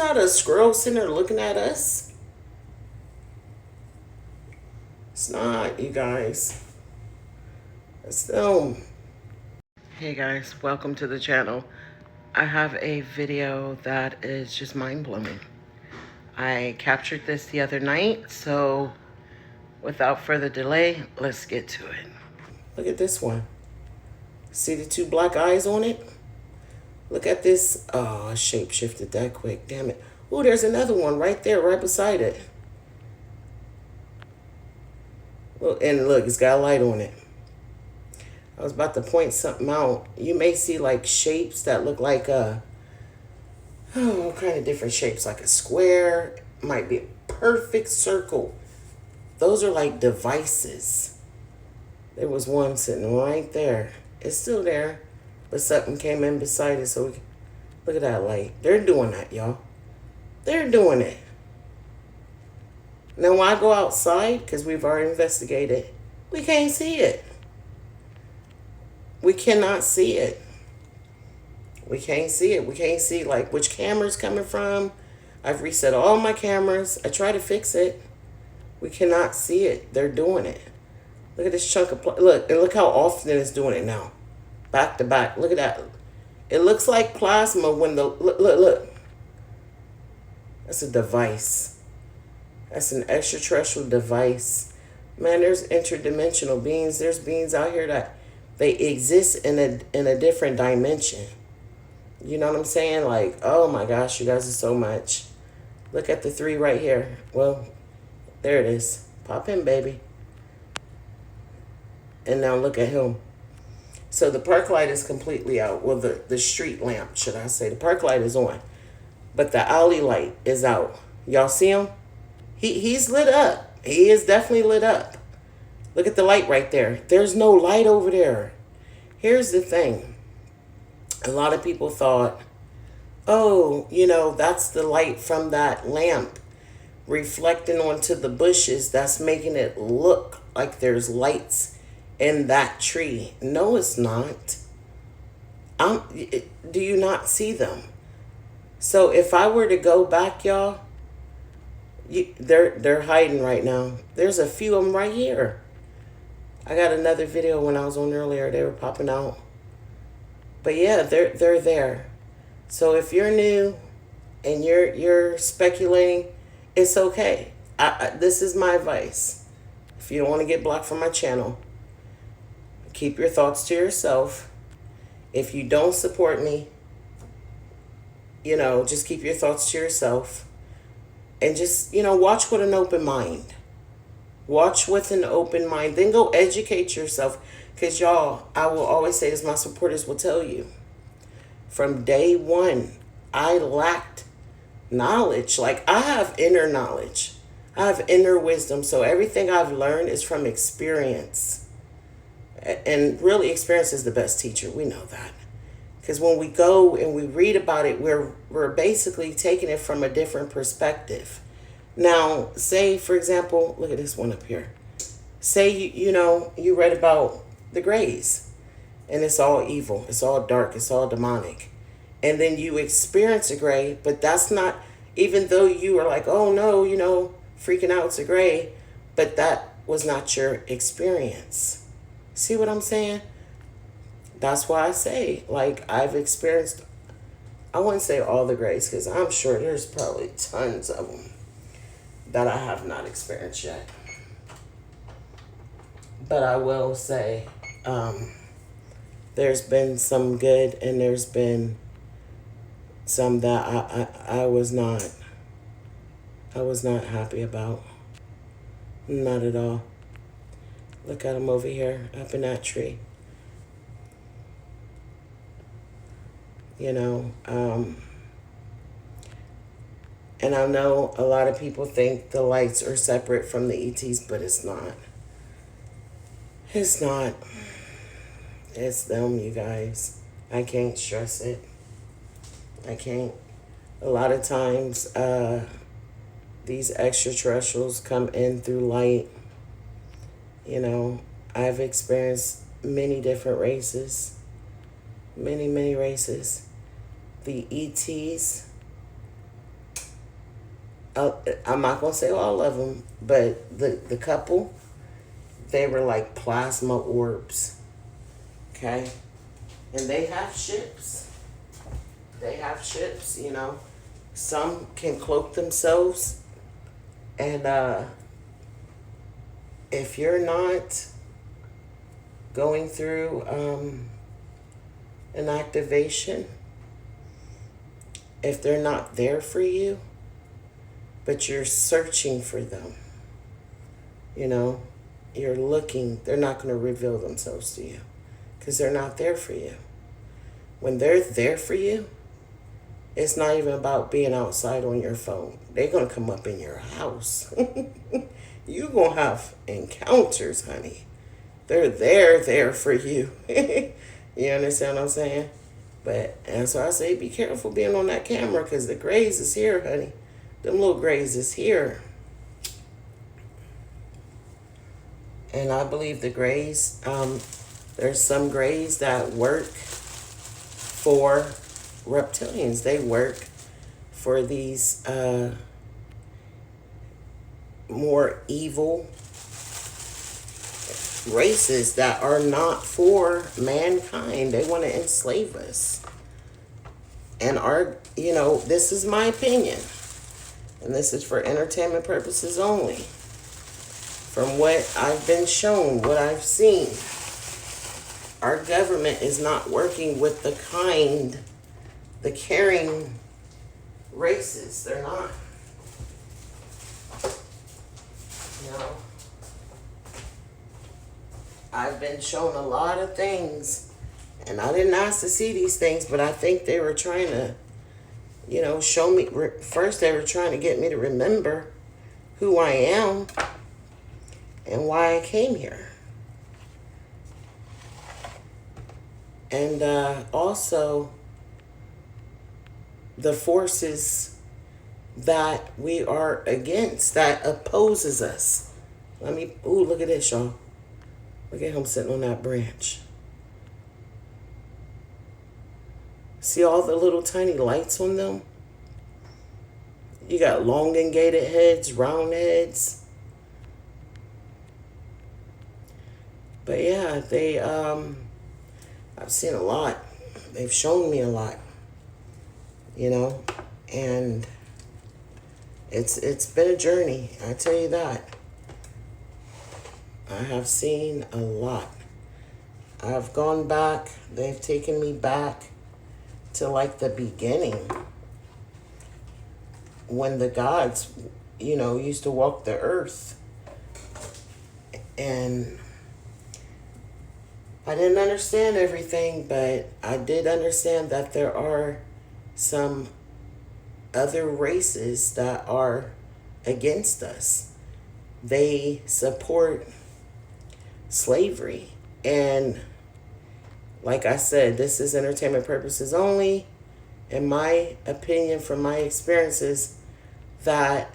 not a squirrel sitting there looking at us. It's not, you guys. It's them. Hey guys, welcome to the channel. I have a video that is just mind-blowing. I captured this the other night, so without further delay, let's get to it. Look at this one. See the two black eyes on it? Look at this. Oh, I shape shifted that quick. Damn it. Oh, there's another one right there, right beside it. Well, and look, it's got a light on it. I was about to point something out. You may see like shapes that look like all kind of different shapes, like a square, might be a perfect circle. Those are like devices. There was one sitting right there. It's still there, but something came in beside it. So look at that light. They're doing that, y'all. They're doing it. Now, when I go outside, because we've already investigated, we can't see it. We cannot see it. We can't see it. We can't see like which camera's coming from. I've reset all my cameras. I try to fix it. We cannot see it. They're doing it. Look at this chunk of look, and look how often it's doing it now. Back to back. Look at that. It looks like plasma when the look. That's a device. That's an extraterrestrial device. Man, there's interdimensional beings. There's beings out here that they exist in a different dimension. You know what I'm saying? Like, oh my gosh, you guys are so much. Look at the three right here. Well, there it is. Pop in, baby. And now look at him. So the park light is completely out. Well, the street lamp, should I say. The park light is on. But the alley light is out. Y'all see him? He's lit up. He is definitely lit up. Look at the light right there. There's no light over there. Here's the thing. A lot of people thought, oh, you know, that's the light from that lamp reflecting onto the bushes. That's making it look like there's lights in that tree. No, it's not. Do you not see them? So if I were to go back, y'all, they're hiding right now. There's a few of them right here. I got another video when I was on earlier. They were popping out. But yeah, they're there. So if you're new and you're speculating, it's okay. This is my advice. If you don't want to get blocked from my channel, keep your thoughts to yourself. If you don't support me, you know, just keep your thoughts to yourself. And just, you know, watch with an open mind. Watch with an open mind. Then go educate yourself. Because, y'all, I will always say this, my supporters will tell you. From day one, I lacked knowledge. Like, I have inner knowledge. I have inner wisdom. So everything I've learned is from experience. And really, experience is the best teacher. We know that. Because when we go and we read about it, we're basically taking it from a different perspective. Now, say, for example, look at this one up here. Say, you know, you read about the Greys, and it's all evil. It's all dark. It's all demonic. And then you experience a Grey, but that's not, even though you are like, oh, no, you know, freaking out, it's a Grey, but that was not your experience. See what I'm saying? That's why I say, like, I've experienced, I wouldn't say all the Greys, because I'm sure there's probably tons of them that I have not experienced yet. But I will say, there's been some good, and there's been some that I was not happy about. Not at all. Look at them over here, up in that tree. You know, and I know a lot of people think the lights are separate from the ETs, but it's not. It's not. It's them, you guys. I can't stress it. I can't. A lot of times, these extraterrestrials come in through light. You know, I've experienced many different races. Many races. The ETs, I'm not gonna say all of them, but the couple, they were like plasma orbs. Okay, and they have ships. They have ships. You know, some can cloak themselves, and if you're not going through an activation, if they're not there for you, but you're searching for them, you know, you're looking, they're not going to reveal themselves to you because they're not there for you. When they're there for you, it's not even about being outside on your phone. They're going to come up in your house. You're going to have encounters, honey. They're there for you. You understand what I'm saying? But, and so I say, be careful being on that camera because the grays is here, honey. Them little grays is here. And I believe the grays, there's some grays that work for reptilians. They work for these more evil races that are not for mankind. They want to enslave us. And you know, this is my opinion. And this is for entertainment purposes only. From what I've been shown, what I've seen, our government is not working with the caring races. They're not. You know, I've been shown a lot of things, and I didn't ask to see these things, but I think they were trying to, you know, show me. First, they were trying to get me to remember who I am and why I came here. And also the forces that we are against, that opposes us. Ooh, look at this, y'all. Look at him sitting on that branch. See all the little tiny lights on them? You got elongated heads, round heads. But yeah, I've seen a lot. They've shown me a lot, you know, and it's been a journey. I tell you that. I have seen a lot. I've gone back. They've taken me back to like the beginning when the gods, you know, used to walk the earth. And I didn't understand everything, but I did understand that there are some other races that are against us. They support slavery. And like I said, this is entertainment purposes only. In my opinion, from my experiences, that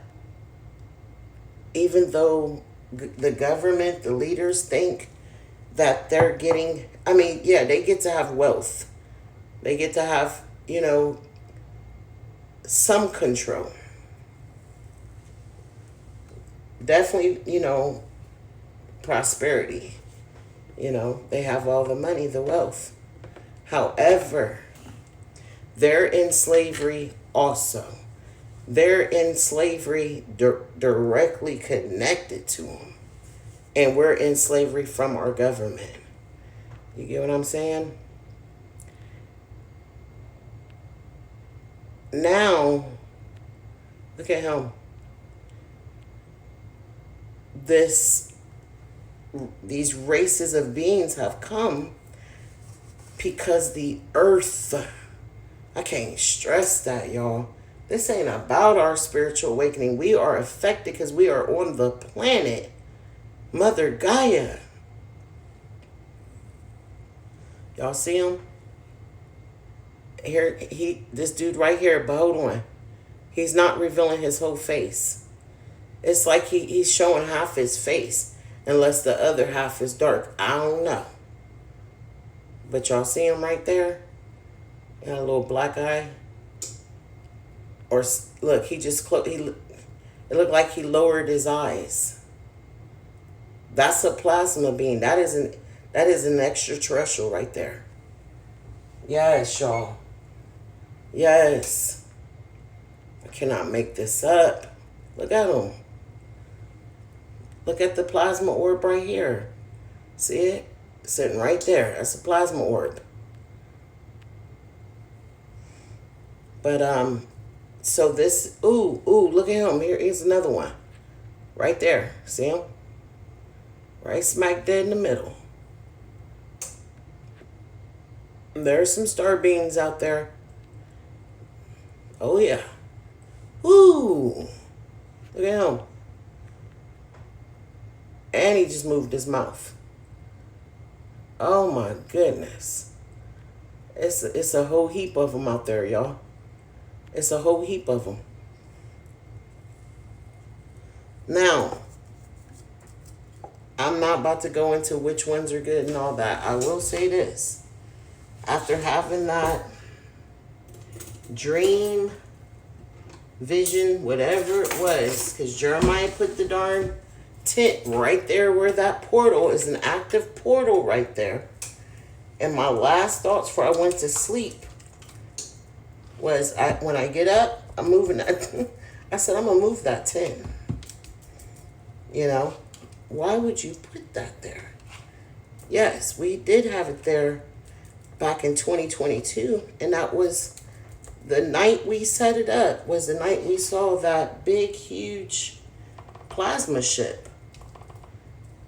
even though the government, the leaders think that they're getting, I mean, yeah, they get to have wealth. They get to have, you know, some control. Definitely, you know, prosperity. You know, they have all the money, the wealth. However, they're in slavery also. They're in slavery directly connected to them. And we're in slavery from our government. You get what I'm saying? Now, look at him. These races of beings have come because the earth, I can't stress that, y'all. This ain't about our spiritual awakening. We are affected because we are on the planet Mother Gaia. Y'all see him? Here, this dude right here, but hold on. He's not revealing his whole face. It's like he's showing half his face, unless the other half is dark. I don't know. But y'all see him right there? Got a little black eye. Or look, he just closed. It looked like he lowered his eyes. That's a plasma being. That is an extraterrestrial right there. Yes, y'all. Yes. I cannot make this up. Look at him. Look at the plasma orb right here. See it? Sitting right there. That's a plasma orb. But so this, look at him. Here's another one. Right there. See him? Right smack dead in the middle. There's some star beings out there. Oh yeah. Woo! Look at him. And he just moved his mouth. Oh my goodness. It's a whole heap of them out there, y'all. It's a whole heap of them. Now, I'm not about to go into which ones are good and all that. I will say this. After having that dream, vision, whatever it was, because Jeremiah put the darn tent right there where that portal is, an active portal right there. And my last thoughts before I went to sleep was, when I get up, I'm moving that. I said, I'm going to move that tent. You know, why would you put that there? Yes, we did have it there back in 2022. And that was the night we set it up, was the night we saw that big, huge plasma ship.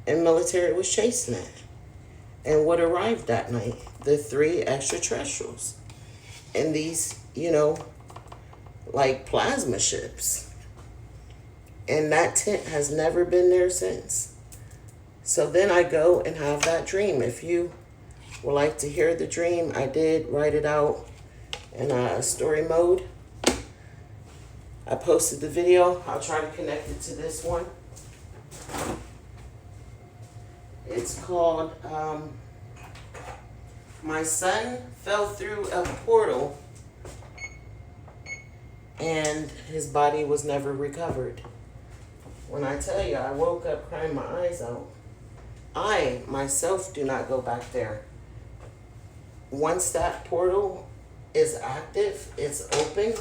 And military was chasing it. And what arrived that night? The 3 extraterrestrials. And these, you know, like plasma ships. And that tent has never been there since. So then I go and have that dream. If you would like to hear the dream, I did write it out in story mode. I posted the video. I'll try to connect it to this one. It's called, My Son Fell Through a Portal and His Body Was Never Recovered. When I tell you, I woke up crying my eyes out. I, myself, do not go back there. Once that portal is active, it's open,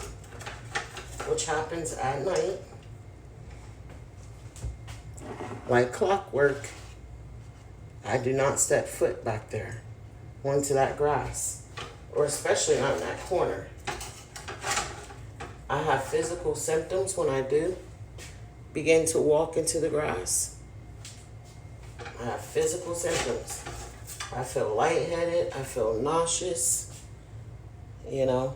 which happens at night, like clockwork, I do not step foot back there onto that grass, or especially on that corner. I have physical symptoms when I do begin to walk into the grass. I have physical symptoms. I feel lightheaded. I feel nauseous, you know.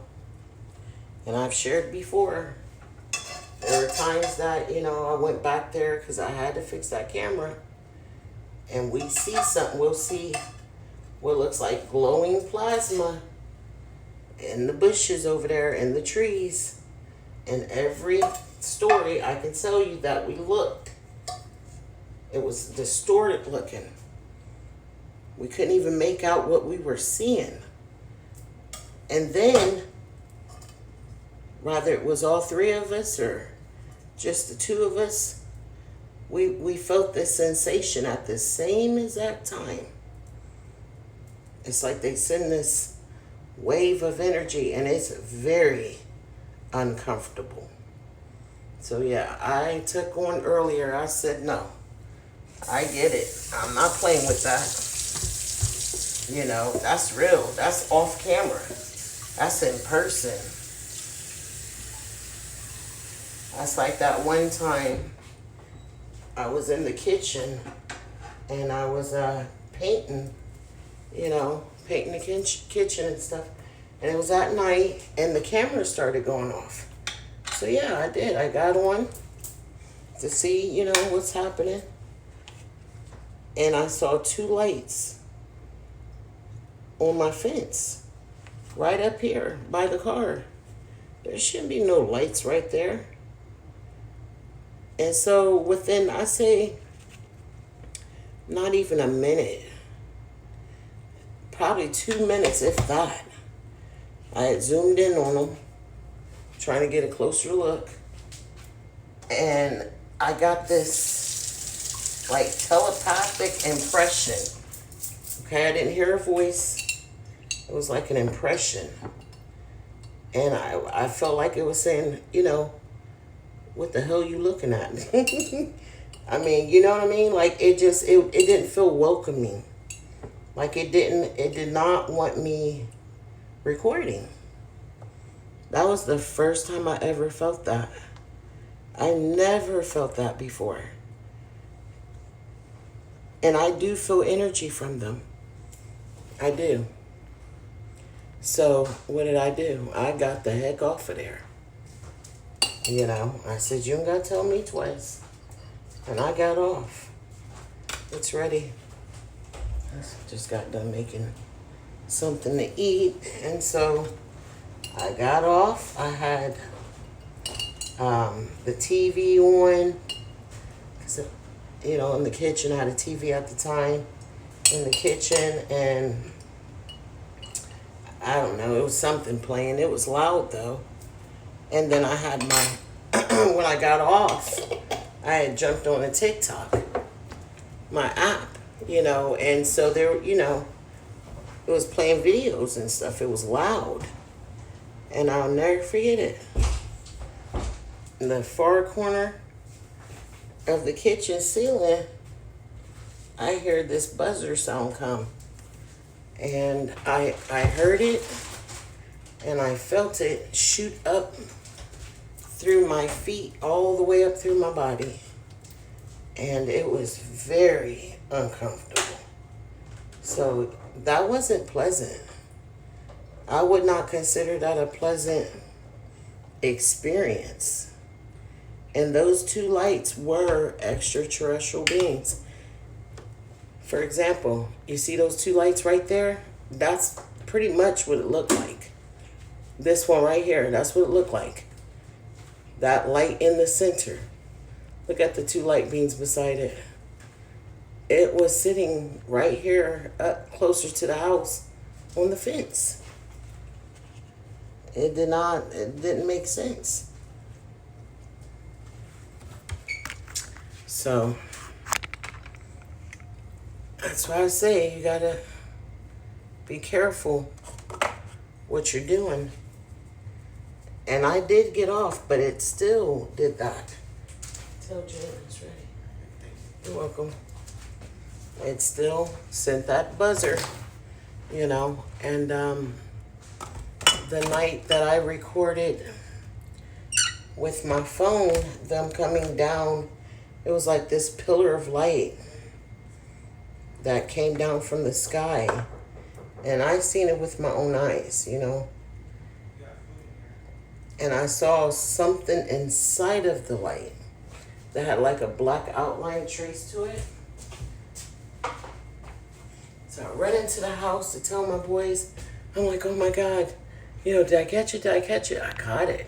And I've shared before, there were times that, you know, I went back there because I had to fix that camera. And we see something. We'll see what looks like glowing plasma in the bushes over there, in the trees. And every story I can tell you that we looked, it was distorted looking. We couldn't even make out what we were seeing. And then, whether it was all 3 of us or just the 2 of us, we felt this sensation at the same exact time. It's like they send this wave of energy, and it's very uncomfortable. So yeah, I took one earlier. I said, no, I get it. I'm not playing with that. You know, that's real. That's off camera. That's in person. That's like that one time I was in the kitchen and I was painting, you know, painting the kitchen and stuff. And it was at night and the camera started going off. So yeah, I did. I got on to see, you know, what's happening. And I saw 2 lights on my fence right up here by the car. There shouldn't be no lights right there. And so within, I say, not even a minute, probably 2 minutes, if that, I had zoomed in on them, trying to get a closer look. And I got this like telepathic impression. Okay, I didn't hear a voice. It was like an impression. And I felt like it was saying, what the hell you looking at? I mean, you know what I mean? Like it didn't feel welcoming. Like it did not want me recording. That was the first time I ever felt that. I never felt that before. And I do feel energy from them. I do. So what did I do? I got the heck off of there. I said, you ain't got to tell me twice. And I got off. It's ready. I just got done making something to eat. And so I got off. I had the TV on. In the kitchen. I had a TV at the time in the kitchen. And I don't know. It was something playing. It was loud, though. And then I had when I got off, I had jumped on a TikTok, my app, and so there, it was playing videos and stuff. It was loud. And I'll never forget it. In the far corner of the kitchen ceiling, I heard this buzzer sound come. And I heard it, and I felt it shoot up through my feet, all the way up through my body. And it was very uncomfortable. So that wasn't pleasant. I would not consider that a pleasant experience. And those two lights were extraterrestrial beings. For example, you see those two lights right there? That's pretty much what it looked like. This one right here, that's what it looked like. That light in the center. Look at the two light beams beside it. It was sitting right here up closer to the house on the fence. It didn't make sense. So that's why I say you gotta be careful what you're doing. And I did get off, but it still did that. Tell Jen it's ready. You're welcome. It still sent that buzzer, and the night that I recorded with my phone, them coming down, it was like this pillar of light that came down from the sky. And I seen it with my own eyes, And I saw something inside of the light that had like a black outline trace to it. So I ran into the house to tell my boys. I'm like, oh my God, did I catch it? Did I catch it? I caught it.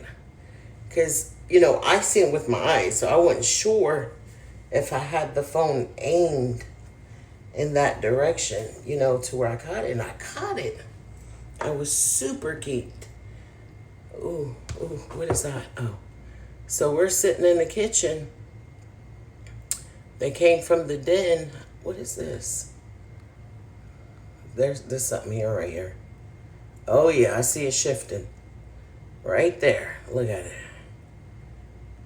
Because, I seen it with my eyes, so I wasn't sure if I had the phone aimed in that direction, to where I caught it. And I caught it. I was super geeked. Ooh, what is that? Oh. So we're sitting in the kitchen. They came from the den. What is this? There's something here, right here. Oh yeah, I see it shifting. Right there. Look at it.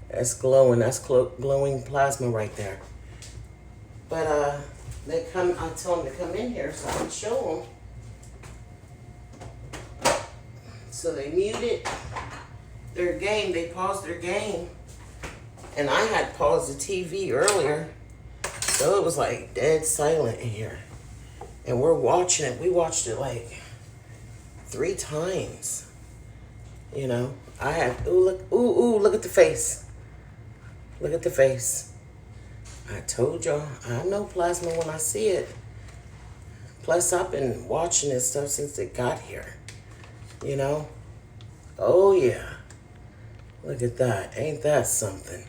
That's glowing. That's glowing plasma right there. But I tell them to come in here so I can show them. So they muted their game. They paused their game. And I had paused the TV earlier. So it was like dead silent in here. And we're watching it. We watched it like 3 times. I had, look at the face. Look at the face. I told y'all, I know plasma when I see it. Plus, I've been watching this stuff since it got here. Oh, yeah. Look at that. Ain't that something?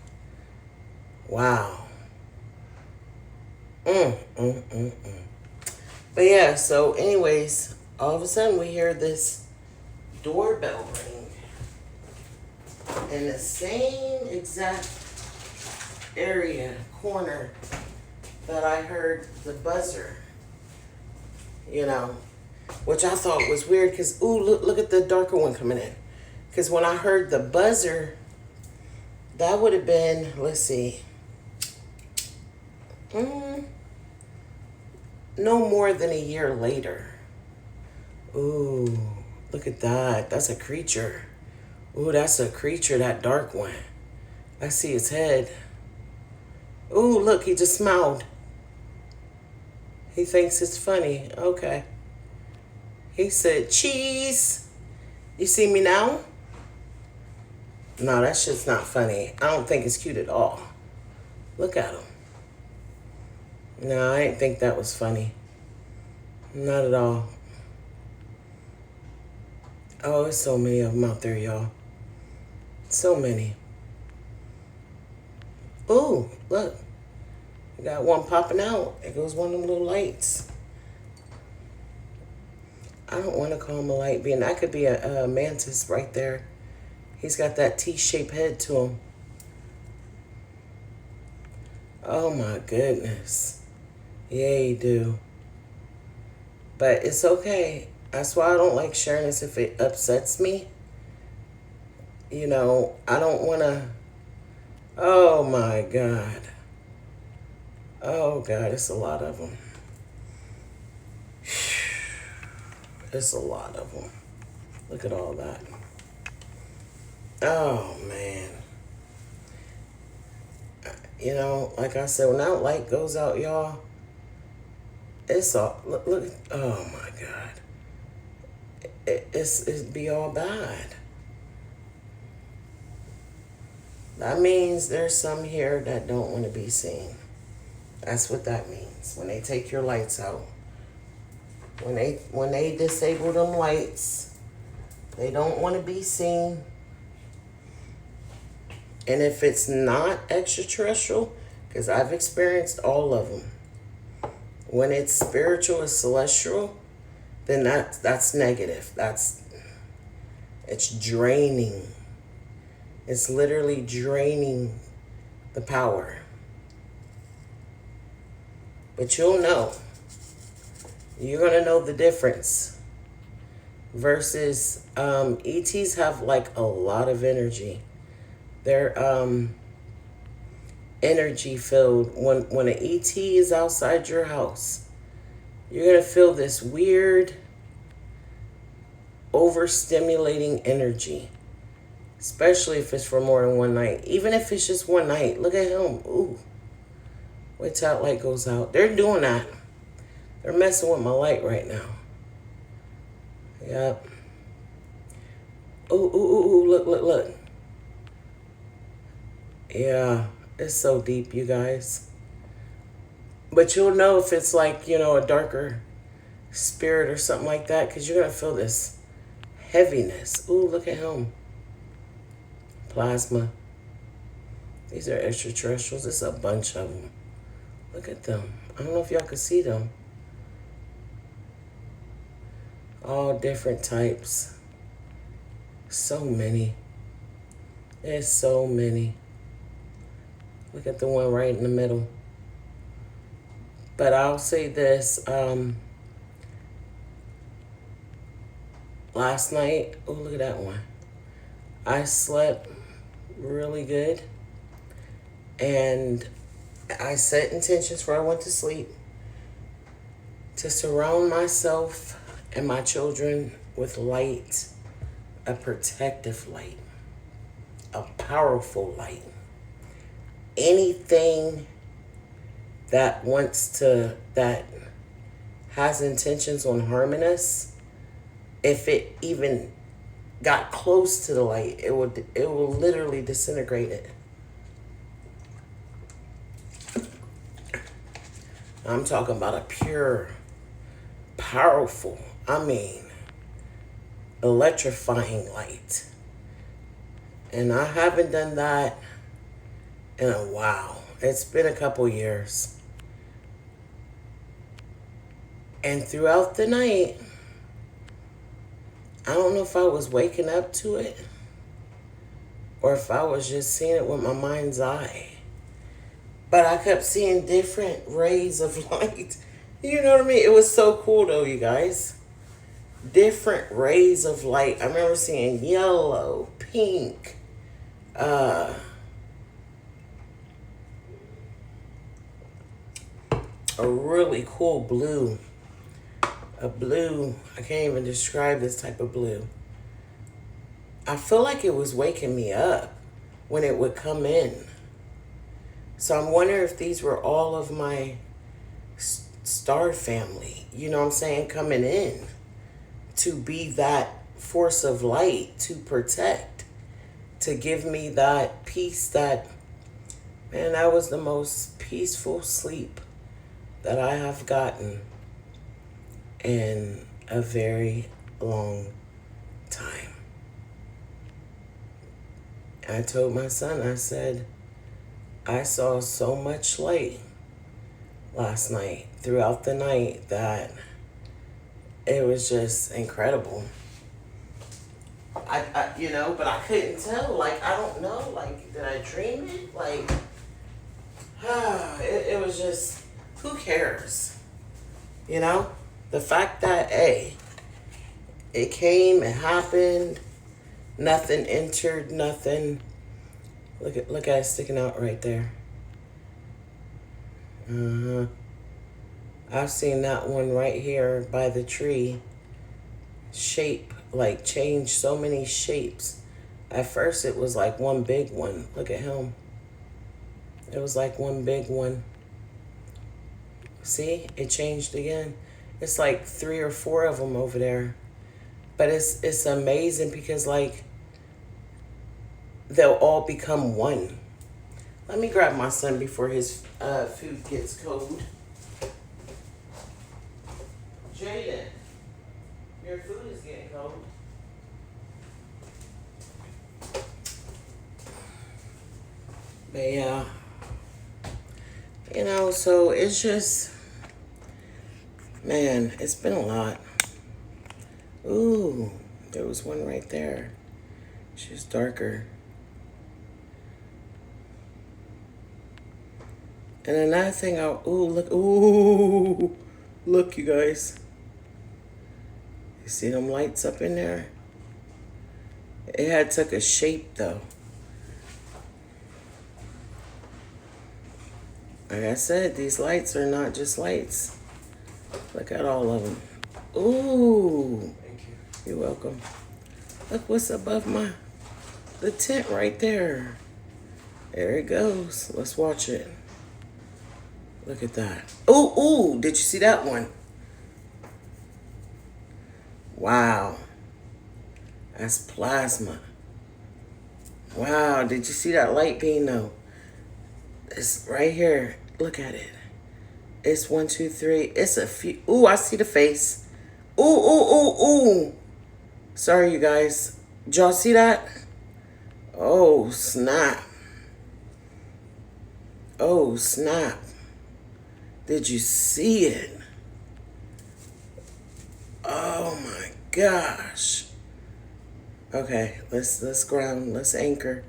Wow. But yeah, so anyways, all of a sudden we hear this doorbell ring. And the same exact area, corner, that I heard the buzzer, you know, which I thought was weird because, ooh, look at the darker one coming in. Because when I heard the buzzer, that would have been, let's see, no more than a year later. Ooh, look at that. That's a creature. Ooh, that's a creature, that dark one. I see his head. Ooh, look, he just smiled. He thinks it's funny. Okay. He said, cheese. You see me now? No, that shit's not funny. I don't think it's cute at all. Look at him. No, I didn't think that was funny. Not at all. Oh, there's so many of them out there, y'all. So many. Ooh, look. We got one popping out. There goes one of them little lights. I don't want to call him a light being. That could be a mantis right there. He's got that T-shaped head to him. Oh my goodness. Yeah, you do. But it's okay. That's why I don't like sharing this if it upsets me. You know, I don't want to. Oh my God. Oh God, it's a lot of them. It's a lot of them. Look at all that. Oh man. You know, like I said, when that light goes out, y'all, it's all, look, oh my God. It'd be all bad. That means there's some here that don't want to be seen. That's what that means. When they take your lights out. When they disable them lights, they don't want to be seen. And if it's not extraterrestrial, because I've experienced all of them, when it's spiritual or celestial, then that's negative. It's draining. It's literally draining the power. But you'll know. You're going to know the difference. Versus ETs have like a lot of energy. They're energy filled. When an ET is outside your house, you're going to feel this weird overstimulating energy. Especially if it's for more than one night. Even if it's just one night. Look at him. Ooh. Wait till that light goes out. They're doing that. They're messing with my light right now. Yep. Ooh, look. Yeah, it's so deep, you guys. But you'll know if it's like, you know, a darker spirit or something like that, because you're going to feel this heaviness. Ooh, look at him. Plasma. These are extraterrestrials. There's a bunch of them. Look at them. I don't know if y'all can see them. All different types. So many. There's so many. Look at the one right in the middle. But I'll say this. Last night, oh, look at that one. I slept really good. And I set intentions before I went to sleep to surround myself and my children with light, a protective light, a powerful light. Anything that has intentions on harming us, if it even got close to the light, it will literally disintegrate it. I'm talking about a pure, powerful, electrifying light. And I haven't done that in a while. It's been a couple years. And throughout the night, I don't know if I was waking up to it or if I was just seeing it with my mind's eye. But I kept seeing different rays of light. You know what I mean? It was so cool though, you guys. Different rays of light. I remember seeing yellow, pink, uh, a really cool blue. A blue, I can't even describe this type of blue. I feel like it was waking me up when it would come in. So I'm wondering if these were all of my star family, you know what I'm saying, coming in to be that force of light, to protect, to give me that peace. That, man, that was the most peaceful sleep that I have gotten in a very long time. I told my son, I said, I saw so much light last night, throughout the night, that it was just incredible. But I couldn't tell. Like, I don't know. Like, did I dream it? Like, it was just, who cares? You know? The fact that, hey, it came, it happened, nothing entered, nothing. Look at it sticking out right there. I've seen that one right here by the tree. Shape, like, change so many shapes. At first it was like one big one. Look at him. It was like one big one. See, it changed again. It's like 3 or 4 of them over there. But it's amazing because, like, they'll all become one. Let me grab my son before his food gets cold. Jaden, your food is getting cold. But yeah, so it's just, man, it's been a lot. Ooh, there was one right there. She's darker. And another thing, look, you guys. You see them lights up in there? It had took a shape though. Like I said, these lights are not just lights. Look at all of them. Ooh. Thank you. You're welcome. Look what's above the tent right there. There it goes. Let's watch it. Look at that. Ooh, did you see that one? Wow. That's plasma. Wow, did you see that light beam though? It's right here. Look at it. It's 1, 2, 3. It's a few. Ooh, I see the face. Ooh. Sorry, you guys. Did y'all see that? Oh, snap. Oh, snap. Did you see it? Oh my gosh. Okay, let's ground. Let's anchor.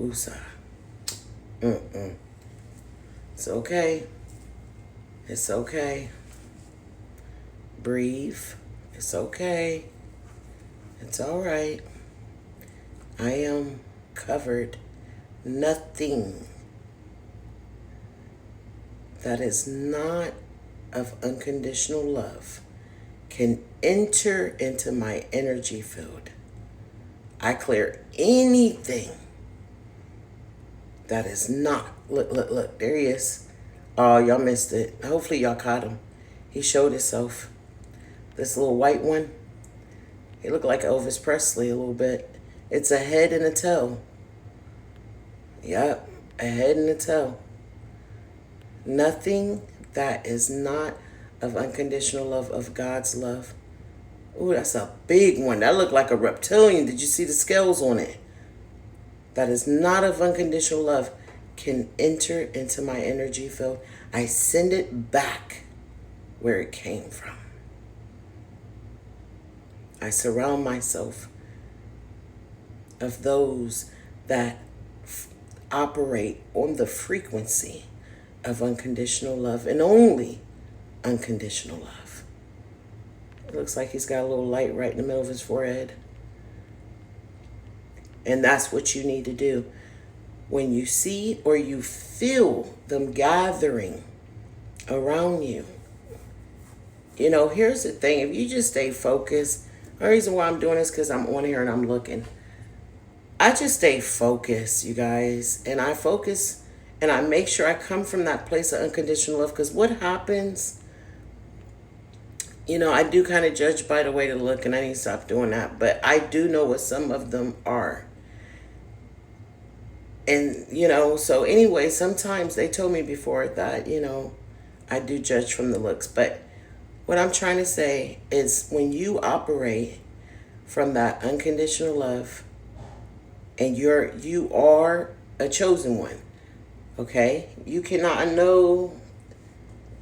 Woosah. It's okay. It's okay. Breathe. It's okay. It's all right. I am covered. Nothing that is not of unconditional love can enter into my energy field. I clear anything that is not. Look, there he is. Oh, y'all missed it. Hopefully y'all caught him. He showed himself. This little white one, he looked like Elvis Presley a little bit. It's a head and a tail. Yep, a head and a tail. Nothing that is not of unconditional love, of God's love. Ooh, that's a big one. That looked like a reptilian. Did you see the scales on it? That is not of unconditional love can enter into my energy field. I send it back where it came from. I surround myself of those that operate on the frequency of unconditional love and only unconditional love. It looks like he's got a little light right in the middle of his forehead. And that's what you need to do. When you see or you feel them gathering around you, you know, here's the thing. If you just stay focused, the reason why I'm doing this because I'm on here and I'm looking. I just stay focused, you guys. And I focus and I make sure I come from that place of unconditional love. Because what happens, you know, I do kind of judge by the way they look, and I need to stop doing that. But I do know what some of them are. And, you know, so anyway, sometimes they told me before that, you know, I do judge from the looks. But what I'm trying to say is when you operate from that unconditional love and you are a chosen one, okay? You cannot, I know,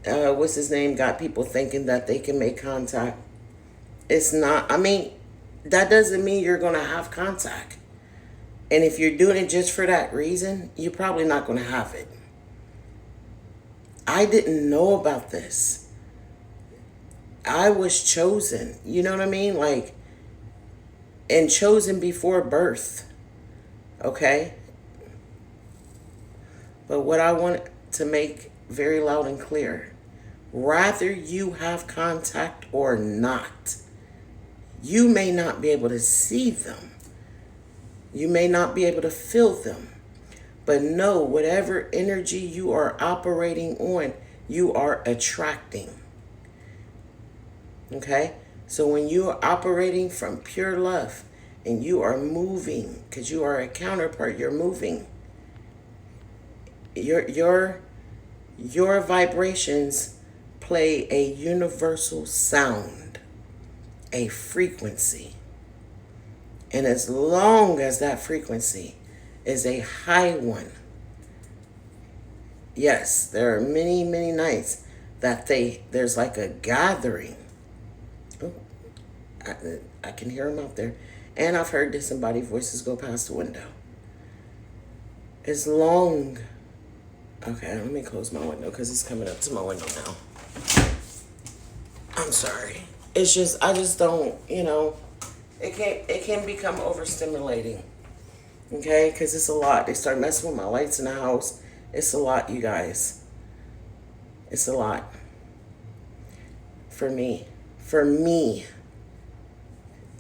what's his name, got people thinking that they can make contact. It's not, I mean, that doesn't mean you're going to have contact. And if you're doing it just for that reason, you're probably not going to have it. I didn't know about this. I was chosen, you know what I mean? Like, and chosen before birth, okay? But what I want to make very loud and clear, rather you have contact or not, you may not be able to see them. You may not be able to feel them. But know, whatever energy you are operating on, you are attracting. Okay? So when you are operating from pure love and you are moving, because you are a counterpart, you're moving. Your vibrations play a universal sound, a frequency. And as long as that frequency is a high one, yes, there are many, many nights that there's like a gathering. Oh, I can hear them out there. And I've heard disembodied voices go past the window. As long, okay, let me close my window because it's coming up to my window now. I'm sorry. It's just, I just don't, you know, it can become overstimulating. Okay, because it's a lot. They start messing with my lights in the house. It's a lot, you guys. It's a lot. For me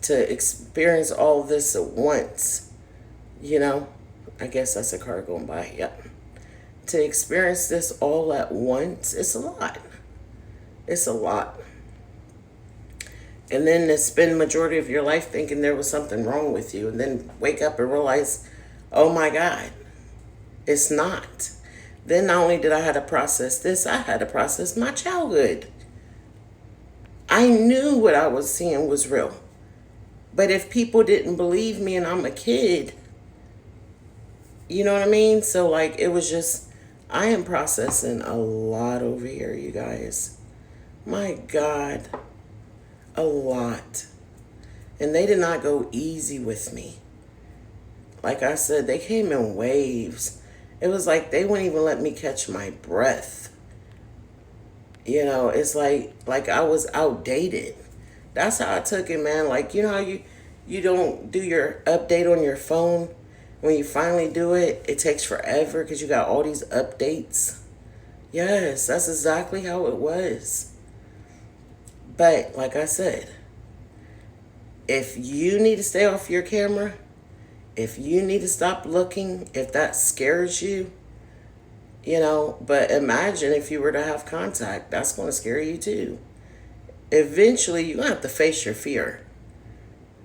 to experience all this at once, you know, I guess that's a car going by. Yep. To experience this all at once, it's a lot. It's a lot. And then to spend the majority of your life thinking there was something wrong with you, and then wake up and realize, oh my God, it's not. Then not only did I have to process this, I had to process my childhood. I knew what I was seeing was real. But if people didn't believe me and I'm a kid, you know what I mean? So like, it was just, I am processing a lot over here, you guys. My God. A lot. And they did not go easy with me. Like I said, they came in waves. It was like they wouldn't even let me catch my breath. You know, it's like I was outdated. That's how I took it, man. Like, you know how you don't do your update on your phone? When you finally do it, it takes forever because you got all these updates. Yes, that's exactly how it was. But like I said, if you need to stay off your camera, if you need to stop looking, if that scares you, you know, but imagine if you were to have contact, that's going to scare you too. Eventually, you're going to have to face your fear.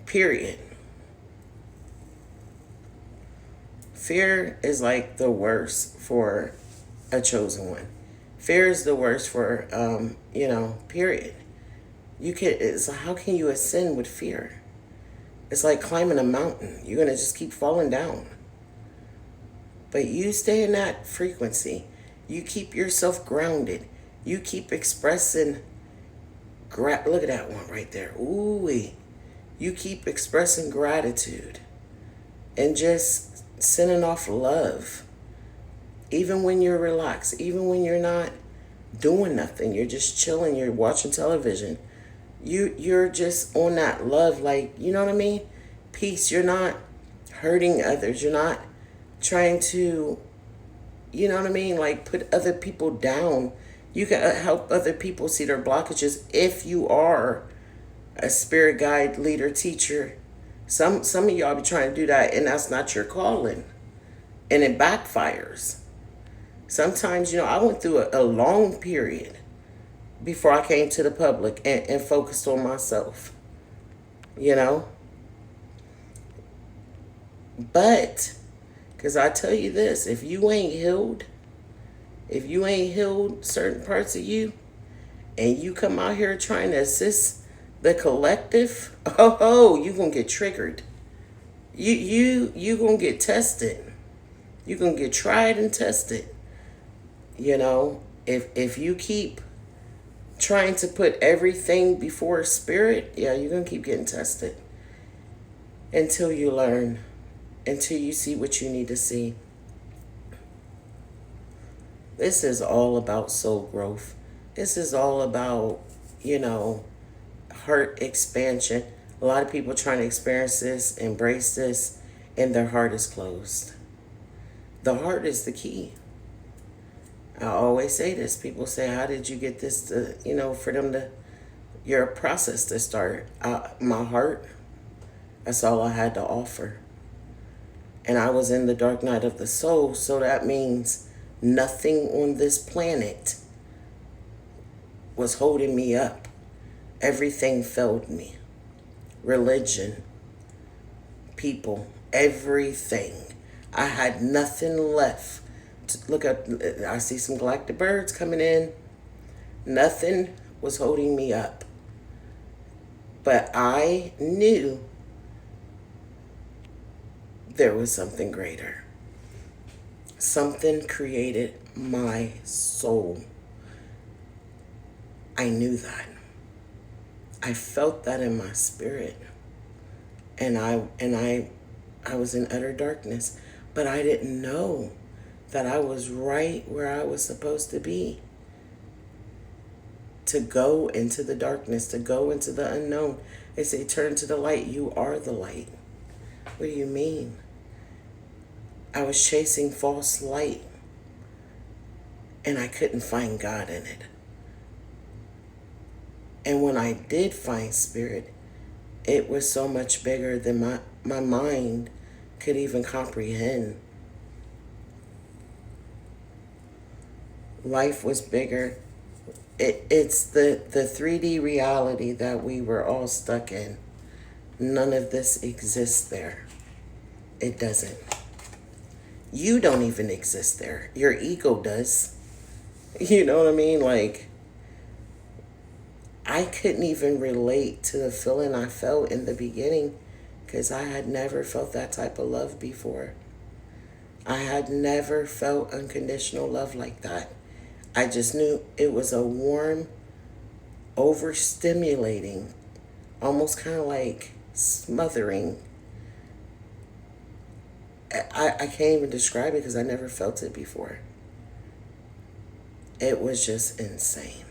Period. Fear is like the worst for a chosen one. Fear is the worst for, you know, period. How can you ascend with fear? It's like climbing a mountain. You're going to just keep falling down. But you stay in that frequency. You keep yourself grounded. You keep expressing, look at that one right there. Ooh-wee. You keep expressing gratitude. and just sending off love. Even when you're relaxed, even when you're not doing nothing, you're just chilling, you're watching television. You're just on that love, like, you know what I mean? Peace. You're not hurting others. You're not trying to, you know what I mean? Like, put other people down. You can help other people see their blockages if you are a spirit guide, leader, teacher. Some of y'all be trying to do that, and that's not your calling, and it backfires. Sometimes, I went through a long period before I came to the public and focused on myself, you know. But, because I tell you this, if you ain't healed certain parts of you, and you come out here trying to assist the collective, you gonna get triggered. You gonna get tested. You gonna get tried and tested. If you keep trying to put everything before spirit, you're gonna keep getting tested until you learn, until you see what you need to see. This is all about soul growth. This is all about, heart expansion. A lot of people trying to experience this, embrace this, and their heart is closed. The heart is the key. I always say this. People say, how did you get this to, for them to, your process to start? My heart, that's all I had to offer. And I was in the dark night of the soul, so that means nothing on this planet was holding me up. Everything failed me. Religion, people, everything. I had nothing left. Look at, I see some galactic birds coming in. Nothing was holding me up. But I knew there was something greater. Something created my soul. I knew that. I felt that in my spirit. And I was in utter darkness. But I didn't know that I was right where I was supposed to be. To go into the darkness, to go into the unknown. They say, turn to the light. You are the light. What do you mean? I was chasing false light, and I couldn't find God in it. And when I did find spirit, it was so much bigger than my mind could even comprehend. Life was bigger. It's the 3D reality that we were all stuck in. None of this exists there. It doesn't. You don't even exist there. Your ego does. You know what I mean? Like, I couldn't even relate to the feeling I felt in the beginning because I had never felt that type of love before. I had never felt unconditional love like that. I just knew it was a warm, overstimulating, almost kind of like smothering. I can't even describe it because I never felt it before. It was just insane.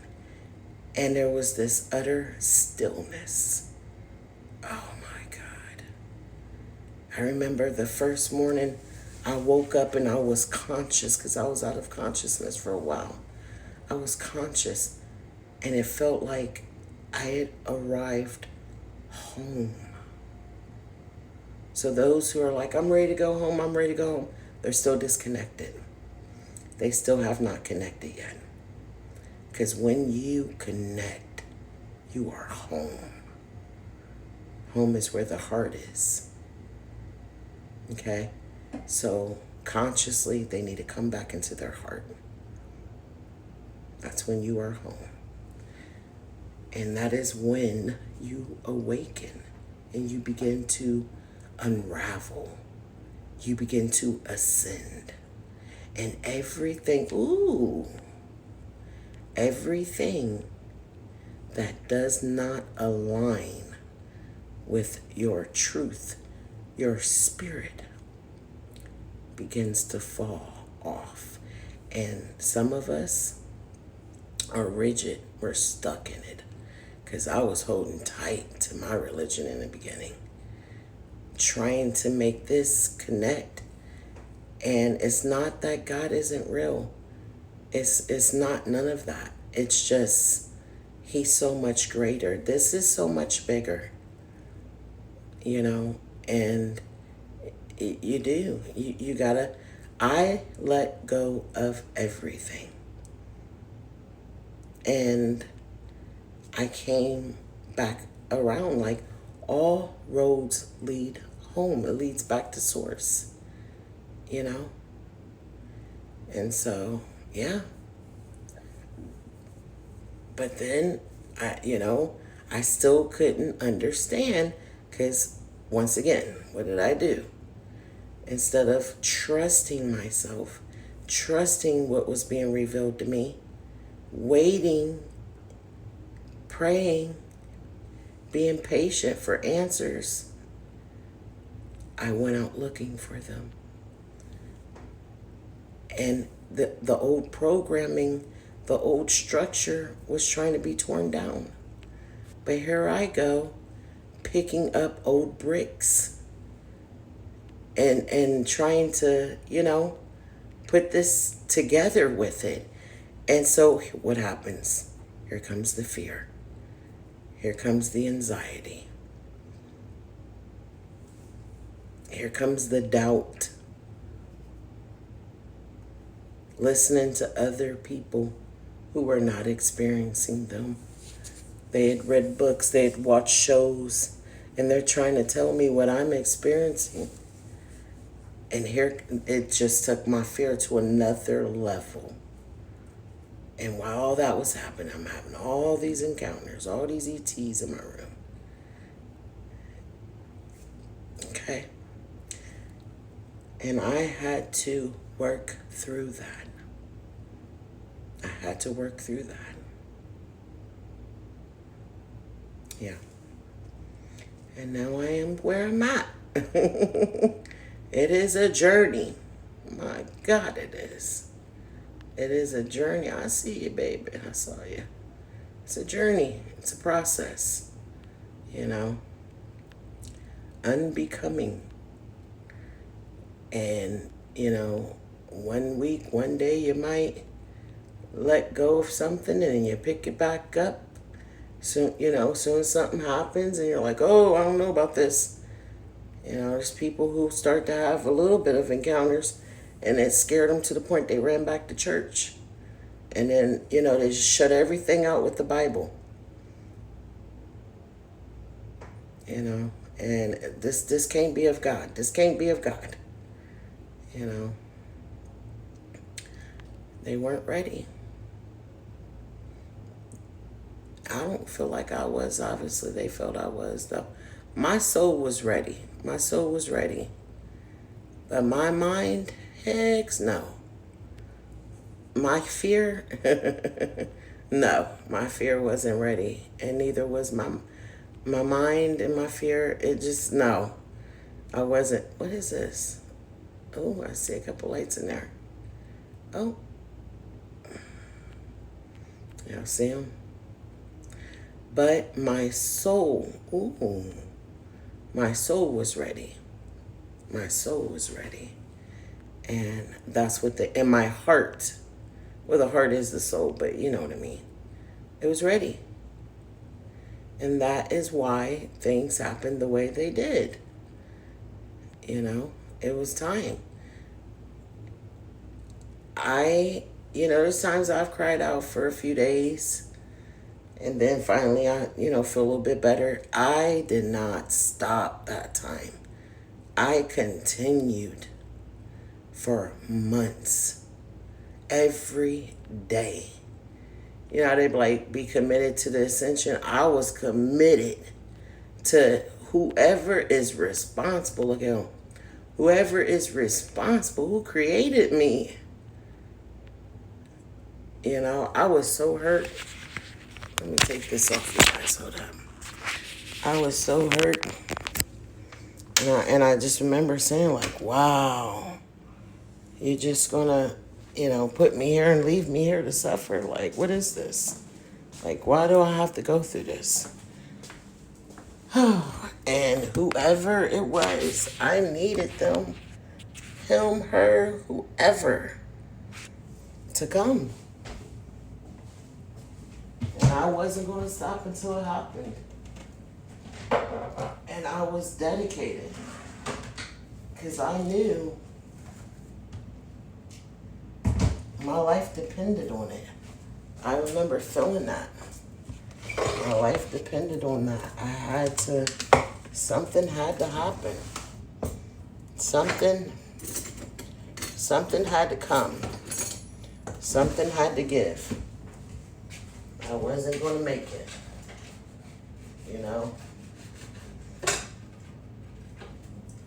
And there was this utter stillness. Oh my God. I remember the first morning I woke up and I was conscious because I was out of consciousness for a while. I was conscious and it felt like I had arrived home. So those who are like, I'm ready to go home, they're still disconnected. They still have not connected yet. Because when you connect, you are home. Home is where the heart is. Okay? So consciously, they need to come back into their heart. That's when you are home. And that is when you awaken and you begin to unravel. You begin to ascend. And everything that does not align with your truth, your spirit, begins to fall off. And some of us are rigid. We're stuck in it. Because I was holding tight to my religion in the beginning, trying to make this connect. And it's not that God isn't real. It's not none of that. It's just he's so much greater. This is so much bigger. And you do. You gotta, I let go of everything. And I came back around, like all roads lead home. It leads back to source, And so, yeah. But then, I still couldn't understand because, once again, what did I do? Instead of trusting myself, trusting what was being revealed to me, waiting, praying, being patient for answers, I went out looking for them. And the old programming, the old structure was trying to be torn down. But here I go, picking up old bricks and trying to, put this together with it. And so what happens? Here comes the fear. Here comes the anxiety. Here comes the doubt. Listening to other people who were not experiencing them. They had read books, they had watched shows, and they're trying to tell me what I'm experiencing. And here, it just took my fear to another level. And while all that was happening, I'm having all these encounters, all these ETs in my room. Okay. And I had to work through that. I had to work through that. Yeah. And now I am where I'm at. It is a journey. My God, it is. It is a journey. I see you, baby. I saw you. It's a journey. It's a process. Unbecoming. And, 1 week, one day you might let go of something and then you pick it back up. Soon, soon something happens and you're like, oh, I don't know about this. There's people who start to have a little bit of encounters and it scared them to the point they ran back to church. And then, they just shut everything out with the Bible. And this can't be of God. This can't be of God. They weren't ready. I don't feel like I was. Obviously, they felt I was, though. My soul was ready. My soul was ready. But my mind, heck no. My fear, no. My fear wasn't ready. And neither was my mind and my fear. It just, no. I wasn't. What is this? Oh, I see a couple lights in there. Oh. Y'all see them? But my soul, my soul was ready. My soul was ready. And that's what and my heart, well, the heart is the soul, but you know what I mean. It was ready. And that is why things happened the way they did. It was time. There's times I've cried out for a few days. And then finally I, feel a little bit better. I did not stop that time. I continued for months. Every day. They'd be committed to the ascension. I was committed to whoever is responsible. Again, whoever is responsible, who created me. I was so hurt. Let me take this off, you guys. Hold up. I was so hurt. And I just remember saying, wow. You're just gonna, put me here and leave me here to suffer? Like, what is this? Like, why do I have to go through this? And whoever it was, I needed them, him, her, whoever, to come. And I wasn't going to stop until it happened. And I was dedicated. Because I knew my life depended on it. I remember feeling that. My life depended on that. Something had to happen. Something had to come. Something had to give. I wasn't going to make it.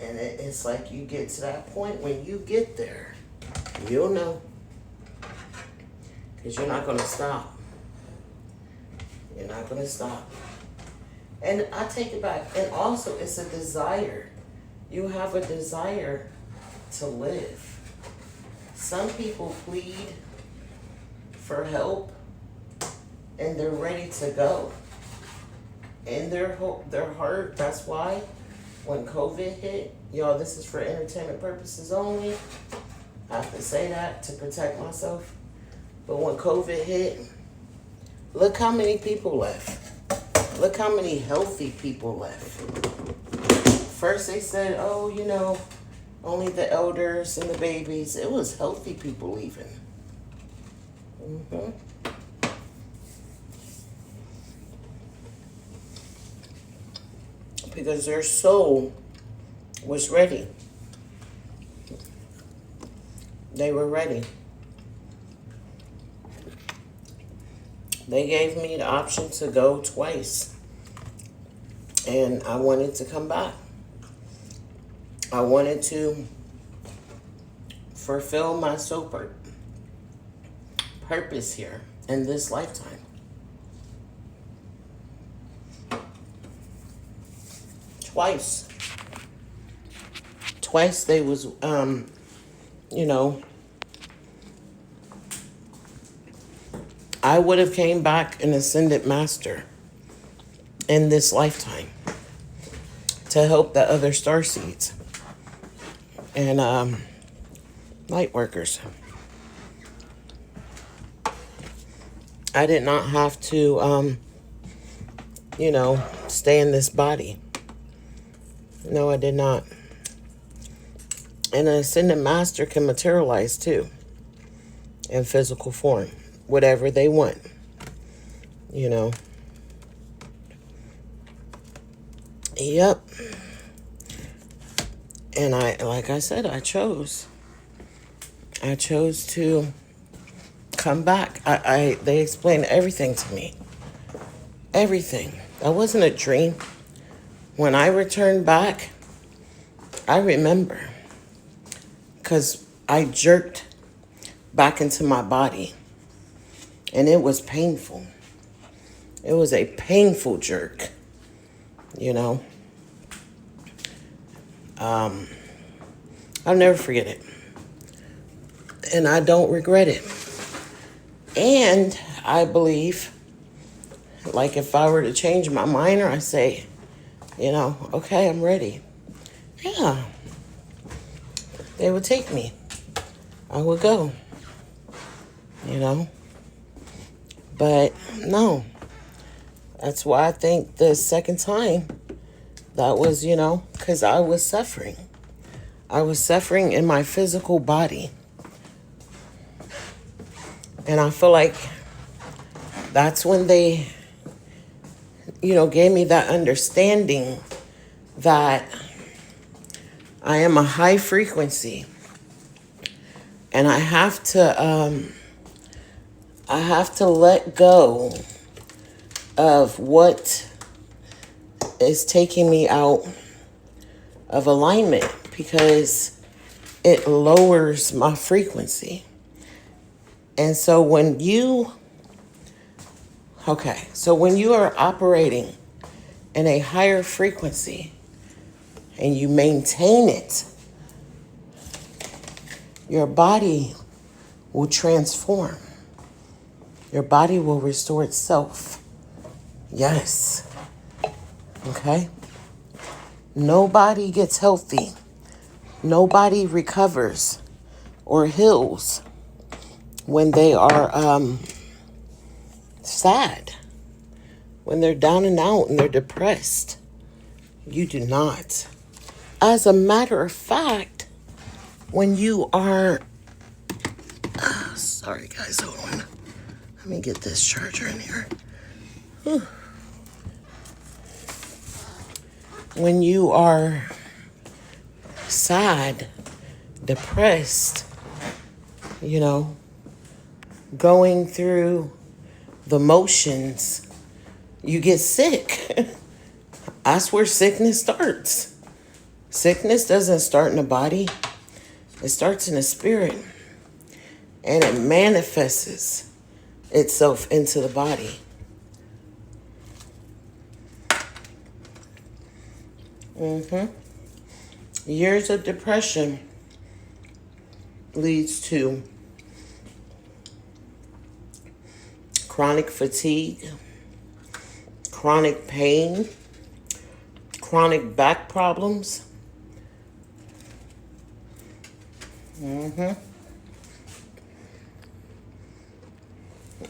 And it's like you get to that point, when you get there, you'll know. Because you're not going to stop. You're not going to stop. And I take it back. And also, it's a desire. You have a desire to live. Some people plead for help and they're ready to go. In their heart, that's why when COVID hit, y'all, this is for entertainment purposes only. I have to say that to protect myself. But when COVID hit, look how many people left. Look how many healthy people left. First they said, only the elders and the babies. It was healthy people leaving. Because their soul was ready. They were ready. They gave me the option to go twice. And I wanted to come back. I wanted to fulfill my soul purpose here in this lifetime. Twice they was, I would have came back an ascended master in this lifetime to help the other starseeds and light workers. I did not have to, stay in this body. No, I did not. And an ascended master can materialize too in physical form, whatever they want, Yep. And like I said, I chose to come back. They explained everything to me. Everything. That wasn't a dream. When I returned back, I remember, because I jerked back into my body, and it was painful. It was a painful jerk, I'll never forget it. And I don't regret it. And I believe, like, if I were to change my mind, or I say, okay, I'm ready. Yeah. They would take me. I would go. But no. That's why I think the second time, that was, because I was suffering. I was suffering in my physical body. And I feel like that's when they, gave me that understanding that I am a high frequency. And I have to let go of what is taking me out of alignment, because it lowers my frequency. And so when you are operating in a higher frequency and you maintain it, your body will transform. Your body will restore itself. Yes. Okay? Nobody gets healthy. Nobody recovers or heals when they are sad, when they're down and out and they're depressed. You do not. As a matter of fact, when you are, sorry guys, hold on. Let me get this charger in here. Whew. When you are sad, depressed, going through the motions, you get sick. That's where sickness starts. Sickness doesn't start in the body. It starts in the spirit. And it manifests itself into the body. Years of depression leads to chronic fatigue, chronic pain, chronic back problems.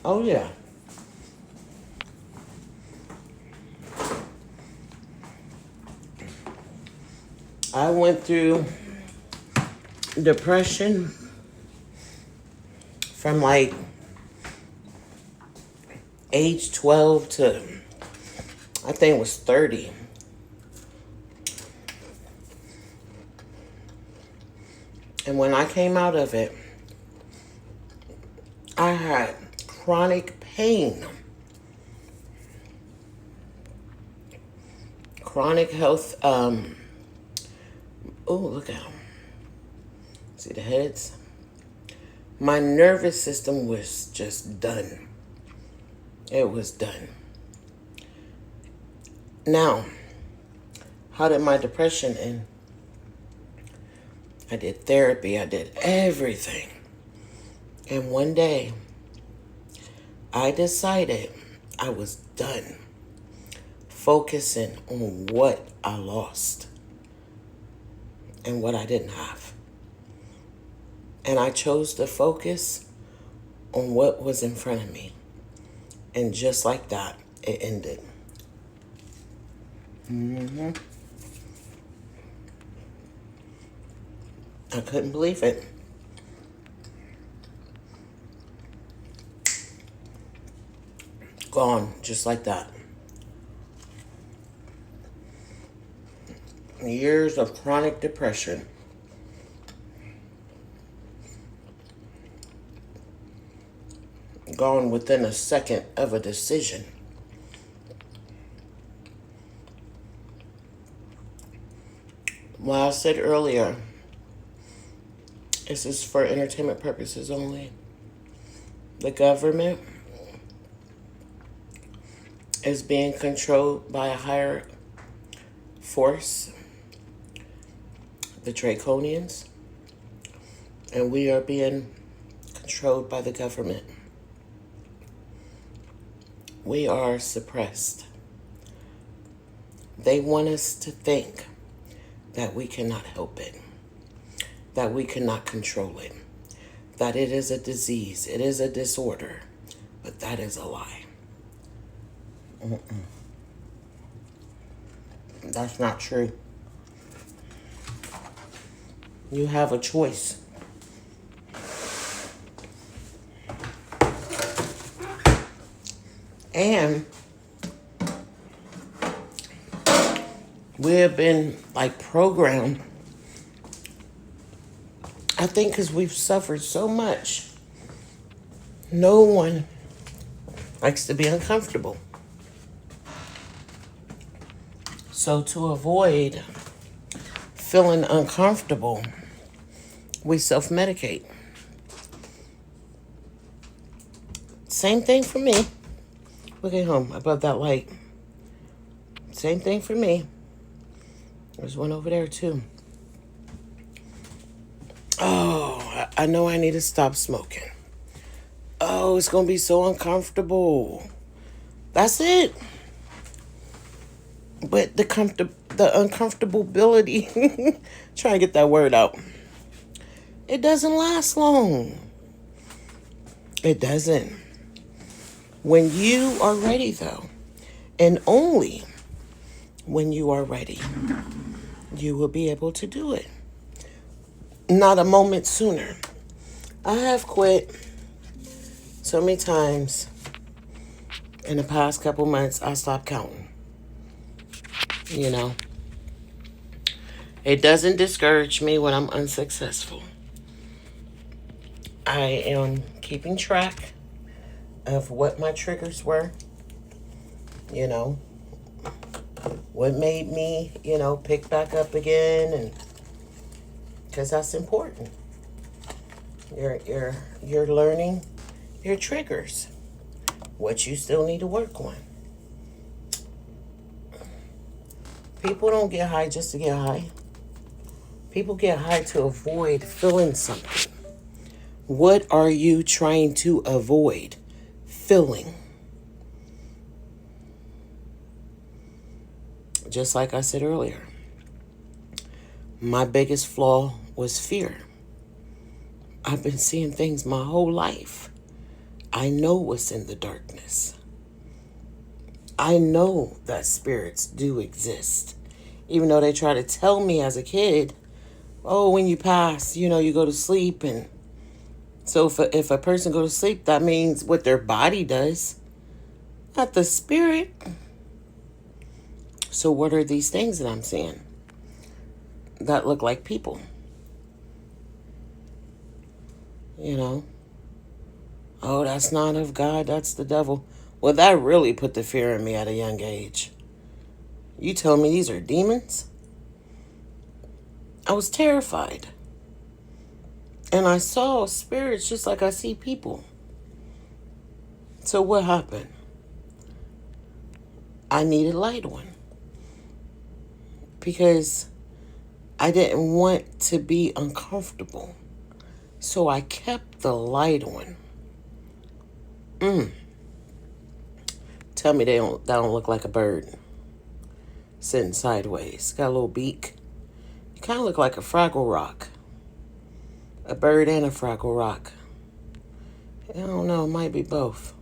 Oh, yeah. I went through depression from like age 12 to I think it was 30. And when I came out of it, I had chronic pain, chronic health. Oh, look out. See the heads? My nervous system was just done. It was done. Now, how did my depression end? I did therapy. I did everything. And one day, I decided I was done focusing on what I lost and what I didn't have. And I chose to focus on what was in front of me. And just like that, it ended. I couldn't believe it. Gone, just like that. Years of chronic depression. Gone within a second of a decision. Well, I said earlier, this is for entertainment purposes only. The government is being controlled by a higher force, the Draconians, and we are being controlled by the government. We are suppressed. They want us to think that we cannot help it, that we cannot control it, that it is a disease, it is a disorder, but that is a lie. That's not true. You have a choice. And we have been like programmed, I think, because we've suffered so much. No one likes to be uncomfortable. So to avoid feeling uncomfortable, we self-medicate. Same thing for me. Look at home above that light. Same thing for me. There's one over there too. Oh, I know I need to stop smoking. Oh, it's going to be so uncomfortable. That's it. But the uncomfortability, trying to get that word out, it doesn't last long. It doesn't. When you are ready, though, and only when you are ready, you will be able to do it. Not a moment sooner. I have quit so many times in the past couple months, I stopped counting. You know, it doesn't discourage me when I'm unsuccessful. I am keeping track of what my triggers were, you know, what made me, pick back up again, and because that's important. You're learning your triggers, what you still need to work on. People don't get high just to get high. People get high to avoid feeling something. What are you trying to avoid feeling? Just like I said earlier, my biggest flaw was fear. I've been seeing things my whole life. I know what's in the darkness. I know that spirits do exist. Even though they try to tell me as a kid, oh, when you pass, you go to sleep. And so if a person go to sleep, that means what their body does, not the spirit. So what are these things that I'm seeing that look like people? Oh, that's not of God, that's the devil. Well, that really put the fear in me at a young age. You tell me these are demons? I was terrified. And I saw spirits just like I see people. So what happened? I needed light on. Because I didn't want to be uncomfortable. So I kept the light on. Tell me that don't look like a bird sitting sideways. Got a little beak. You kind of look like a Fraggle Rock. A bird and a Fraggle Rock. I don't know. It might be both.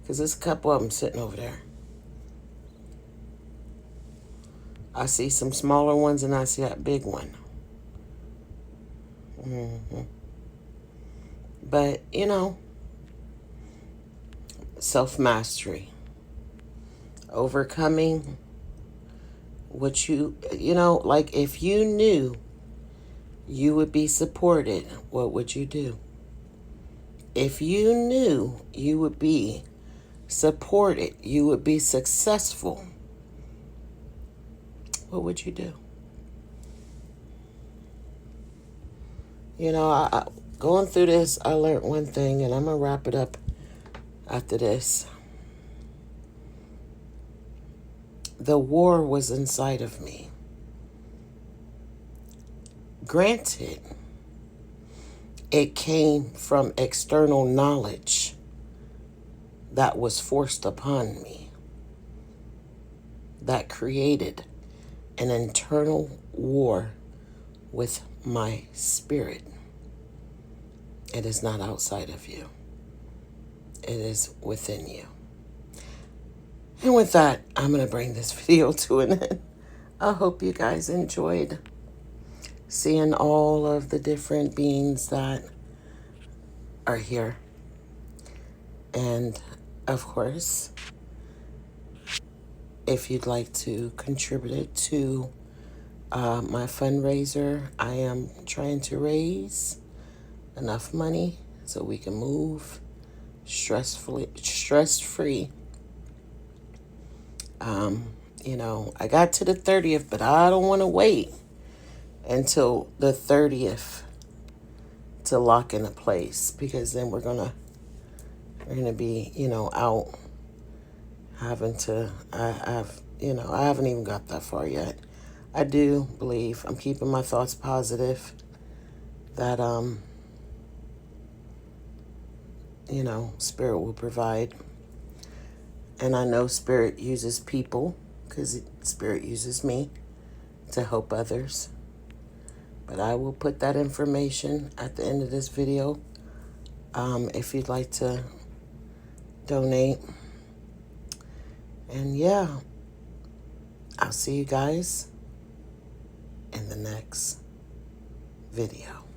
Because there's a couple of them sitting over there. I see some smaller ones and I see that big one. But, self-mastery. Overcoming what like if you knew you would be supported, what would you do? If you knew you would be supported, you would be successful, what would you do? I going through this, I learned one thing, and I'm going to wrap it up after this. The war was inside of me. Granted, it came from external knowledge that was forced upon me, that created an internal war with my spirit. It is not outside of you. It is within you. And with that, I'm going to bring this video to an end. I hope you guys enjoyed seeing all of the different beings that are here. And of course, if you'd like to contribute to my fundraiser, I am trying to raise enough money so we can move stress-free. I got to the 30th, but I don't want to wait until the 30th to lock in a place, because then we're gonna be, out having to, I haven't even got that far yet. I do believe I'm keeping my thoughts positive that you know, Spirit will provide. And I know Spirit uses people because Spirit uses me to help others. But I will put that information at the end of this video if you'd like to donate. And yeah, I'll see you guys in the next video.